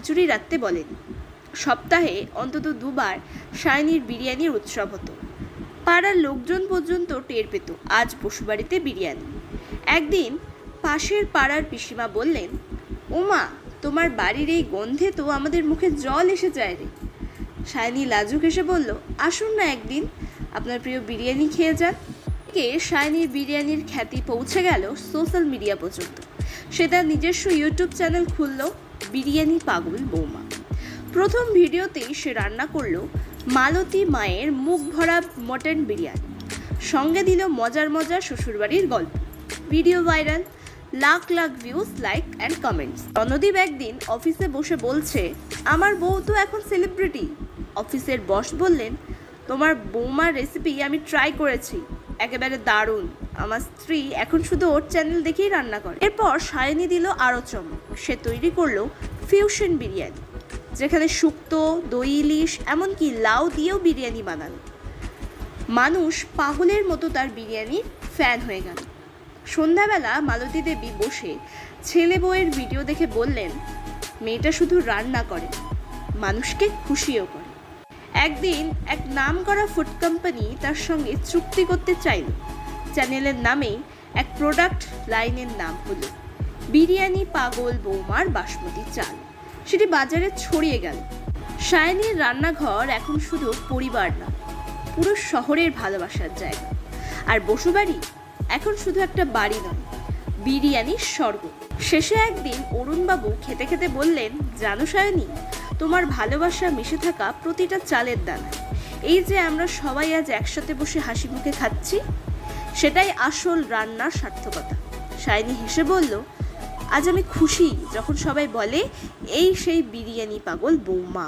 খিচুড়ি রাখতে বলেন। সপ্তাহে অন্তত 2বার সায়নীর বিরিয়ানির উৎসব হতো। পাড়ার লোকজন পর্যন্ত টের পেত আজ বসুবাড়িতে বিরিয়ানি। একদিন পাশের পাড়ার পিসিমা বললেন, ওমা, তোমার বাড়ির এই গন্ধে তো আমাদের মুখে জল এসে যায় রে। সায়নী লাজুক এসে বলল, আসুন না একদিন, আপনার প্রিয় বিরিয়ানি খেয়ে যান। সায়নীর বিরিয়ানির খ্যাতি পৌঁছে গেল সোশ্যাল মিডিয়া পর্যন্ত। সে তার নিজস্ব ইউটিউব চ্যানেল খুলল, বিরিয়ানি পাগল বৌমা। প্রথম ভিডিওতেই সে রান্না করলো মালতী মায়ের মুখ ভরা মটন বিরিয়ানি, সঙ্গে দিল মজার মজার শ্বশুরবাড়ির গল্প। Video viral, lakh lakh views, like and comments. Randeep একদিন অফিসে বসে বলছে, আমার বউ তো এখন সেলিব্রিটি। অফিসের বস বললেন, তোমার বৌমার রেসিপি আমি ট্রাই করেছি, একেবারে দারুণ। আমার স্ত্রী এখন শুধু ওর চ্যানেল দেখেই রান্না করে। এরপর সায়নী দিল আরও চমক। সে তৈরি করলো ফিউশন বিরিয়ানি, যেখানে শুক্তো, দই ইলিশ, এমনকি লাউ দিয়েও বিরিয়ানি বানানো। মানুষ পাগলের মতো তার বিরিয়ানির ফ্যান হয়ে গেল। সন্ধ্যাবেলা মালতী দেবী বসে ছেলে বউয়ের ভিডিও দেখে বললেন, মেয়েটা শুধু রান্না করে, মানুষকে খুশিও করে। একদিন এক নামকরা ফুড কোম্পানি তার সঙ্গে চুক্তি করতে চাইল। চ্যানেলের নামেই এক প্রোডাক্ট লাইনের নাম হলো বিরিয়ানি পাগল বৌমার বাসমতি চাল। সেটি বাজারে ছড়িয়ে গেল। সায়নীর রান্নাঘর এখন শুধু পরিবার না, পুরো শহরের ভালোবাসার জায়গা। আর বসুবাড়ি এখন শুধু একটা বাড়ি নয়, বিরিয়ানির স্বর্গ। শেষে একদিন অরুণবাবু খেতে খেতে বললেন, জানো সায়নী, তোমার ভালোবাসা মিশে থাকা প্রতিটা চালের দানা। এই যে আমরা সবাই আজ একসাথে বসে হাসি মুখে খাচ্ছি, সেটাই আসল রান্নার সার্থকতা। সায়নী হেসে বলল, আজ আমি খুশি যখন সবাই বলে এই সেই বিরিয়ানি পাগল বৌমা।